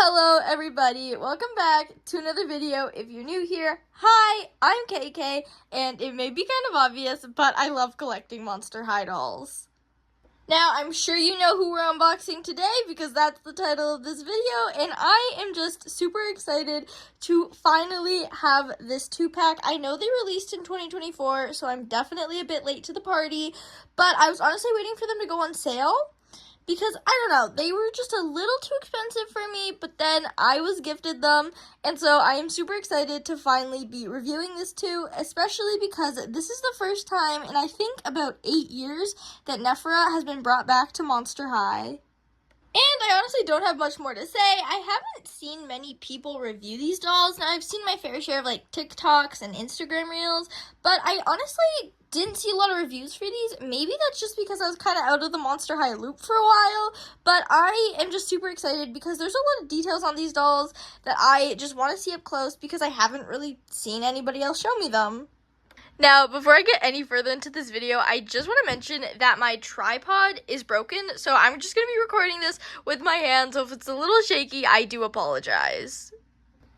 Hello everybody, welcome back to another video. If you're new here, hi, I'm KK, and it may be kind of obvious, but I love collecting Monster High dolls. Now, I'm sure you know who we're unboxing today because that's the title of this video, and I am just super excited to finally have this 2-pack. I know they released in 2024, so I'm definitely a bit late to the party, but I was honestly waiting for them to go on sale. Because, I don't know, they were just a little too expensive for me, but then I was gifted them, and so I am super excited to finally be reviewing this too, especially because this is the first time in I think about 8 years that Nefera has been brought back to Monster High. And I honestly don't have much more to say. I haven't seen many people review these dolls. Now, I've seen my fair share of, TikToks and Instagram Reels, but I honestly didn't see a lot of reviews for these. Maybe that's just because I was kind of out of the Monster High loop for a while, but I am just super excited because there's a lot of details on these dolls that I just want to see up close because I haven't really seen anybody else show me them. Now, before I get any further into this video, I just want to mention that my tripod is broken, so I'm just going to be recording this with my hands, so if it's a little shaky, I do apologize.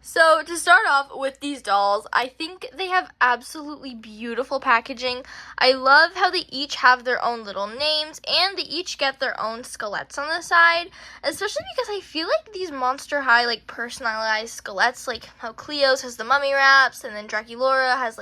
So, to start off with these dolls, I think they have absolutely beautiful packaging. I love how they each have their own little names, and they each get their own skeletts on the side, especially because I feel like these Monster High, personalized skeletts, like how Cleo's has the mummy wraps, and then Draculaura has,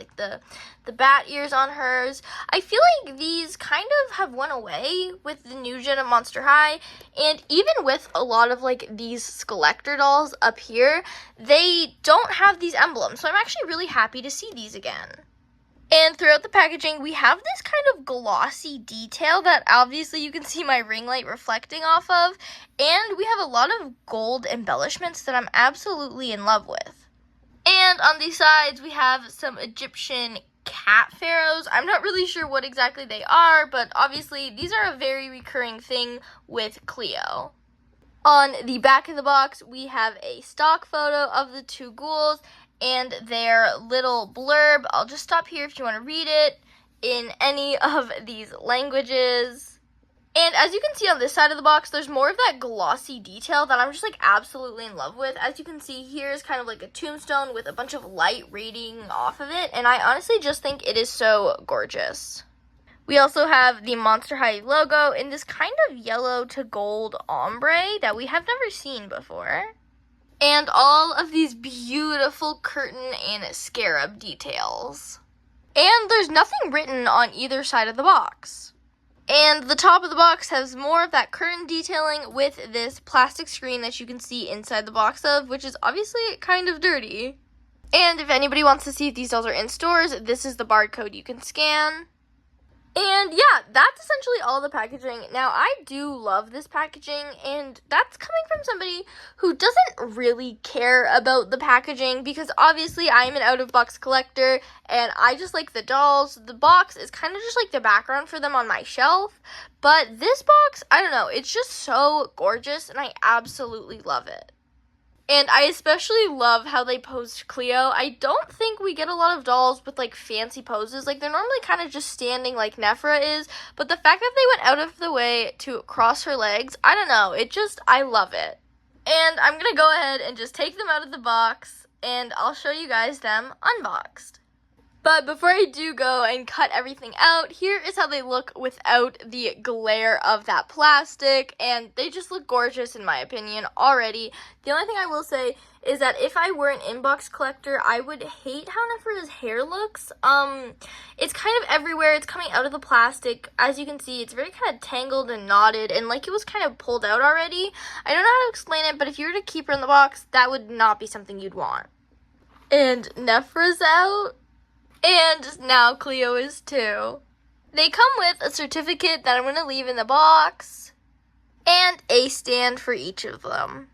the bat ears on hers. I feel like these kind of have went away with the new gen of Monster High, and even with a lot of, these Skeletor dolls up here, they don't have these emblems, so I'm actually really happy to see these again. And throughout the packaging, we have this kind of glossy detail that obviously you can see my ring light reflecting off of, and we have a lot of gold embellishments that I'm absolutely in love with. And on these sides, we have some Egyptian cat pharaohs. I'm not really sure what exactly they are, but obviously these are a very recurring thing with Cleo. On the back of the box, we have a stock photo of the two ghouls and their little blurb. I'll just stop here if you want to read it in any of these languages. And as you can see on this side of the box, there's more of that glossy detail that I'm just absolutely in love with. As you can see, here is kind of like a tombstone with a bunch of light radiating off of it, and I honestly just think it is so gorgeous. We also have the Monster High logo in this kind of yellow to gold ombre that we have never seen before. And all of these beautiful curtain and scarab details. And there's nothing written on either side of the box. And the top of the box has more of that curtain detailing with this plastic screen that you can see inside the box of, which is obviously kind of dirty. And if anybody wants to see if these dolls are in stores, this is the barcode you can scan. And yeah, that's essentially all the packaging. Now, I do love this packaging, and that's coming from somebody who doesn't really care about the packaging because obviously I'm an out-of-box collector, and I just like the dolls. The box is kind of just like the background for them on my shelf, but this box, I don't know, it's just so gorgeous, and I absolutely love it. And I especially love how they posed Cleo. I don't think we get a lot of dolls with, fancy poses. They're normally kind of just standing like Nefera is. But the fact that they went out of the way to cross her legs, I don't know. I love it. And I'm going to go ahead and just take them out of the box. And I'll show you guys them unboxed. But before I do go and cut everything out, here is how they look without the glare of that plastic, and they just look gorgeous in my opinion already. The only thing I will say is that if I were an inbox collector, I would hate how Nefera's hair looks. It's kind of everywhere. It's coming out of the plastic. As you can see, it's very kind of tangled and knotted, and it was kind of pulled out already. I don't know how to explain it, but if you were to keep her in the box, that would not be something you'd want. And Nefera's out. And now Cleo is too. They come with a certificate that I'm going to leave in the box, and a stand for each of them.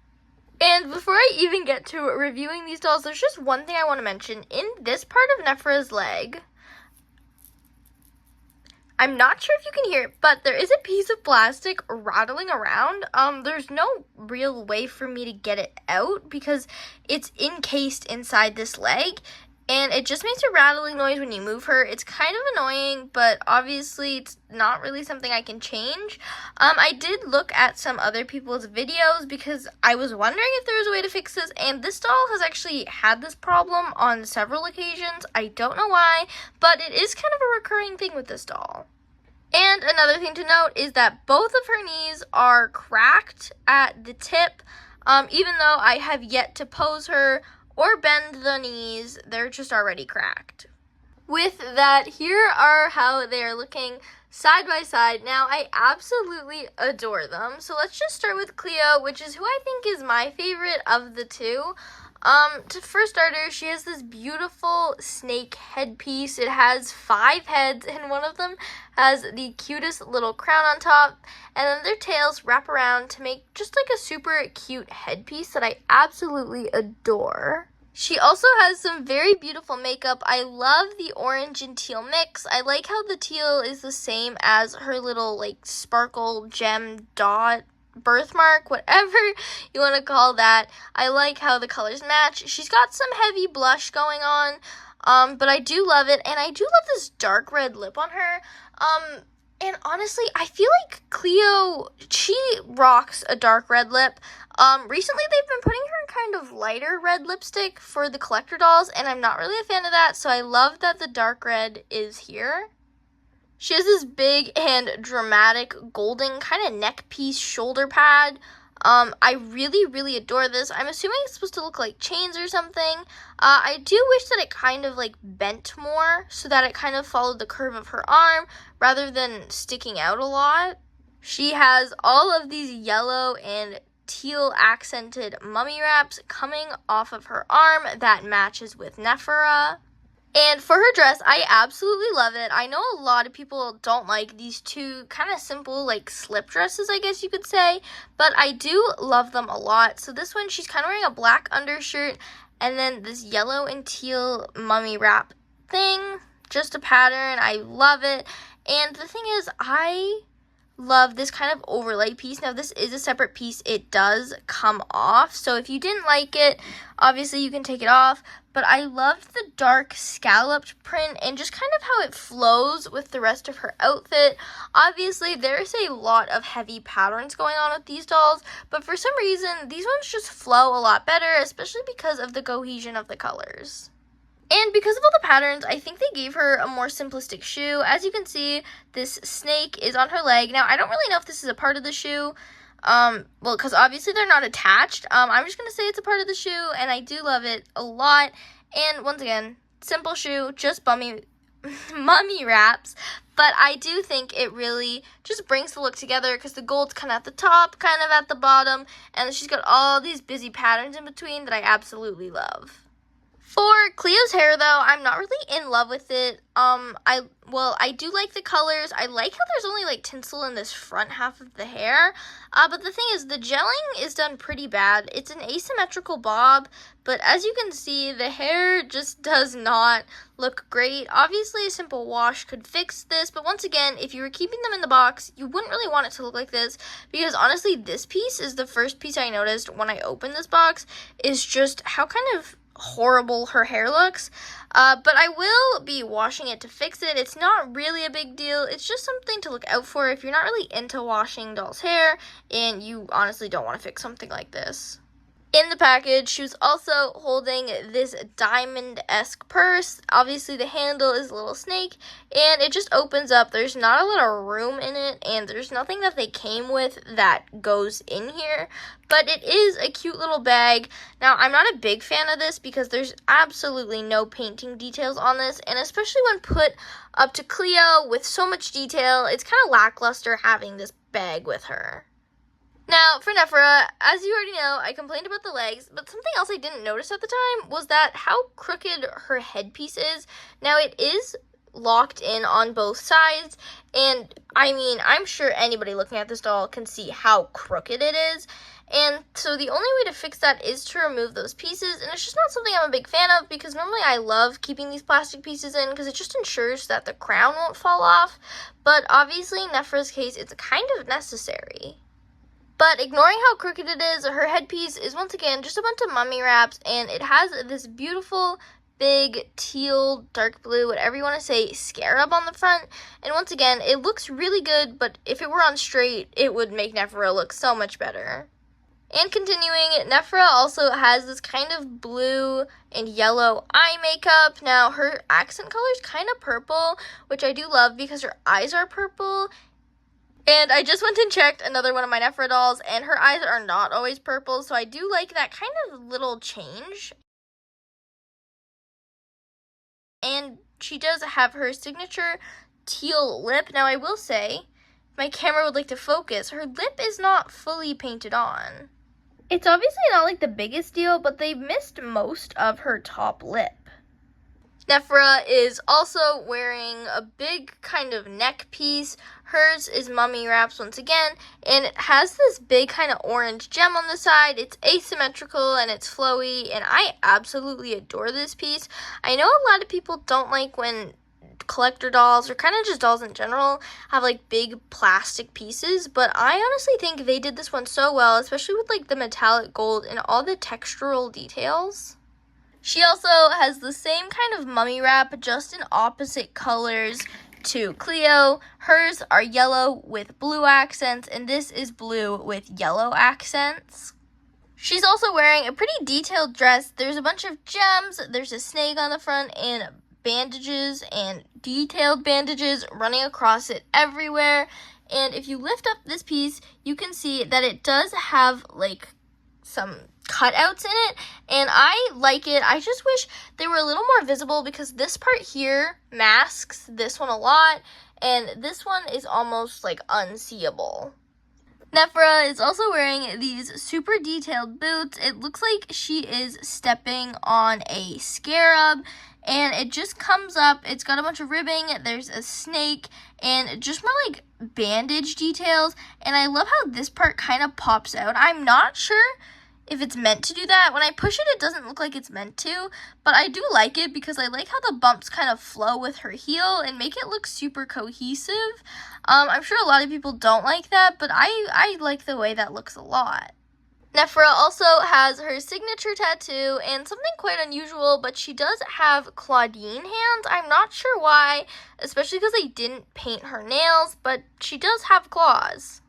And before I even get to reviewing these dolls, there's just one thing I want to mention. In this part of Nefera's leg, I'm not sure if you can hear it, but there is a piece of plastic rattling around. There's no real way for me to get it out because it's encased inside this leg. and it just makes a rattling noise when you move her. It's kind of annoying, but obviously it's not really something I can change. I did look at some other people's videos because I was wondering if there was a way to fix this, and this doll has actually had this problem on several occasions. I don't know why, but it is kind of a recurring thing with this doll. And another thing to note is that both of her knees are cracked at the tip. Even though I have yet to pose her or bend the knees, they're just already cracked. With that, here are how they are looking side by side. Now, I absolutely adore them. So let's just start with Cleo, which is who I think is my favorite of the two. For starters, she has this beautiful snake headpiece. It has 5 heads, and one of them has the cutest little crown on top, and then their tails wrap around to make just like a super cute headpiece that I absolutely adore. She also has some very beautiful makeup. I love the orange and teal mix. I like how the teal is the same as her little like sparkle gem dot birthmark, whatever you want to call that. I like how the colors match. She's got some heavy blush going on, but I do love it, and I do love this dark red lip on her. And honestly, I feel like Cleo, she rocks a dark red lip. Recently they've been putting her in kind of lighter red lipstick for the collector dolls, and I'm not really a fan of that, so I love that the dark red is here. She has this big and dramatic golden kind of neck piece shoulder pad. I really, really adore this. I'm assuming it's supposed to look like chains or something. I do wish that it kind of like bent more so that it kind of followed the curve of her arm rather than sticking out a lot. She has all of these yellow and teal accented mummy wraps coming off of her arm that matches with Nefera. And for her dress, I absolutely love it. I know a lot of people don't like these two kind of simple, like, slip dresses, I guess you could say. But I do love them a lot. So this one, she's kind of wearing a black undershirt and then this yellow and teal mummy wrap thing. Just a pattern. I love it. And the thing is, I love this kind of overlay piece. Now, this is a separate piece. It does come off. So if you didn't like it, obviously you can take it off. But I loved the dark scalloped print and just kind of how it flows with the rest of her outfit. Obviously, there's a lot of heavy patterns going on with these dolls, but for some reason, these ones just flow a lot better, especially because of the cohesion of the colors. And because of all the patterns, I think they gave her a more simplistic shoe. As you can see, this snake is on her leg. Now, I don't really know if this is a part of the shoe. Well, because obviously they're not attached. I'm just going to say it's a part of the shoe, and I do love it a lot. And once again, simple shoe, just mummy wraps. But I do think it really just brings the look together because the gold's kind of at the top, kind of at the bottom, and she's got all these busy patterns in between that I absolutely love. For Cleo's hair, though, I'm not really in love with it. I do like the colors. I like how there's only, like, tinsel in this front half of the hair. But the thing is, the gelling is done pretty bad. It's an asymmetrical bob, but as you can see, the hair just does not look great. Obviously, a simple wash could fix this, but once again, if you were keeping them in the box, you wouldn't really want it to look like this, because honestly, this piece is the first piece I noticed when I opened this box, is just how kind of horrible her hair looks. But I will be washing it to fix it. It's not really a big deal. It's just something to look out for if you're not really into washing dolls' hair and you honestly don't want to fix something like this. In the package, she was also holding this diamond-esque purse. Obviously, the handle is a little snake, and it just opens up. There's not a lot of room in it, and there's nothing that they came with that goes in here, but it is a cute little bag. Now, I'm not a big fan of this because there's absolutely no painting details on this, and especially when put up to Cleo with so much detail, it's kind of lackluster having this bag with her. Now, for Nefera, as you already know, I complained about the legs, but something else I didn't notice at the time was that how crooked her headpiece is. Now, it is locked in on both sides, and I mean, I'm sure anybody looking at this doll can see how crooked it is, and so the only way to fix that is to remove those pieces, and it's just not something I'm a big fan of, because normally I love keeping these plastic pieces in, because it just ensures that the crown won't fall off, but obviously in Nefera's case, it's kind of necessary. But ignoring how crooked it is, her headpiece is once again just a bunch of mummy wraps, and it has this beautiful big teal, dark blue, whatever you want to say, scarab on the front. And once again, it looks really good, but if it were on straight, it would make Nefera look so much better. And continuing, Nefera also has this kind of blue and yellow eye makeup. Now, her accent color is kind of purple, which I do love because her eyes are purple. And I just went and checked another one of my Nefera dolls, and her eyes are not always purple, so I do like that kind of little change. And she does have her signature teal lip. Now, I will say, if my camera would like to focus, her lip is not fully painted on. It's obviously not like the biggest deal, but they missed most of her top lip. Nefera is also wearing a big kind of neck piece. Hers is mummy wraps once again, and it has this big kind of orange gem on the side. It's asymmetrical and it's flowy, and I absolutely adore this piece. I know a lot of people don't like when collector dolls, or kind of just dolls in general, have like big plastic pieces, but I honestly think they did this one so well, especially with like the metallic gold and all the textural details. She also has the same kind of mummy wrap, just in opposite colors to Cleo. Hers are yellow with blue accents, and this is blue with yellow accents. She's also wearing a pretty detailed dress. There's a bunch of gems, there's a snake on the front, and bandages and detailed bandages running across it everywhere. And if you lift up this piece, you can see that it does have like some cutouts in it, and I like it. I just wish they were a little more visible because this part here masks this one a lot, and this one is almost like unseeable. Nefera is also wearing these super detailed boots. It looks like she is stepping on a scarab, and it just comes up. It's got a bunch of ribbing, there's a snake, and just more like bandage details, and I love how this part kind of pops out. I'm not sure if it's meant to do that. When I push it, it doesn't look like it's meant to, but I do like it because I like how the bumps kind of flow with her heel and make it look super cohesive. I'm sure a lot of people don't like that, but I like the way that looks a lot. Nefera also has her signature tattoo, and something quite unusual, but she does have Claudine hands. I'm not sure why, especially because I didn't paint her nails, but she does have claws.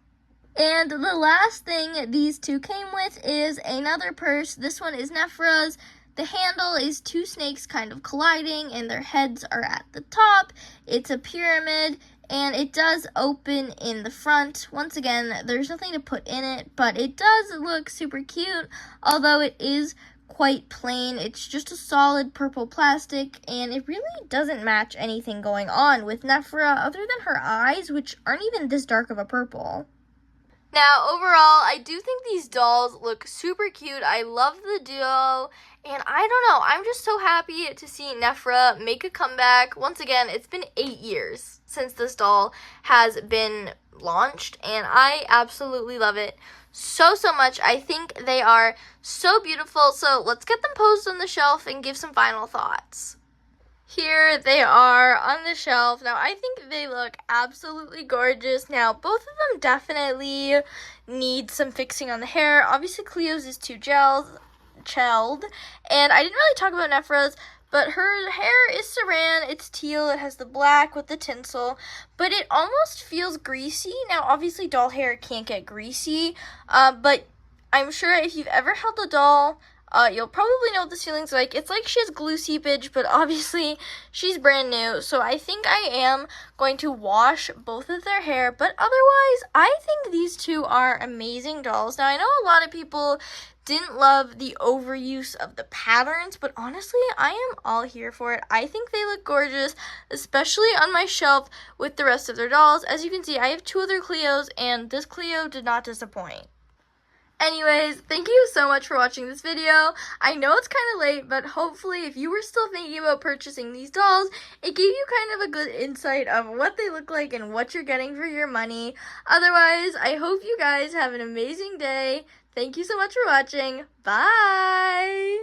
And the last thing these two came with is another purse. This one is Nefera's. The handle is two snakes kind of colliding, and their heads are at the top. It's a pyramid, and it does open in the front. Once again, there's nothing to put in it, but it does look super cute, although it is quite plain. It's just a solid purple plastic, and it really doesn't match anything going on with Nefera other than her eyes, which aren't even this dark of a purple. Now, overall, I do think these dolls look super cute. I love the duo, and I don't know, I'm just so happy to see Nefera make a comeback. Once again, it's been 8 years since this doll has been launched, and I absolutely love it so much. I think they are so beautiful, so let's get them posed on the shelf and give some final thoughts. Here they are on the shelf. Now, I think they look absolutely gorgeous. Now, both of them definitely need some fixing on the hair. Obviously, Cleo's is too gelled. And I didn't really talk about Nefera's, but her hair is saran. It's teal. It has the black with the tinsel, but it almost feels greasy. Now, obviously, doll hair can't get greasy, but I'm sure if you've ever held a doll, you'll probably know what this feeling's like. It's like she has glue seepage, but obviously she's brand new. So I think I am going to wash both of their hair. But otherwise, I think these two are amazing dolls. Now, I know a lot of people didn't love the overuse of the patterns, but honestly, I am all here for it. I think they look gorgeous, especially on my shelf with the rest of their dolls. As you can see, I have two other Cleos, and this Cleo did not disappoint. Anyways, thank you so much for watching this video. I know it's kind of late, but hopefully if you were still thinking about purchasing these dolls, it gave you kind of a good insight of what they look like and what you're getting for your money. Otherwise, I hope you guys have an amazing day. Thank you so much for watching. Bye!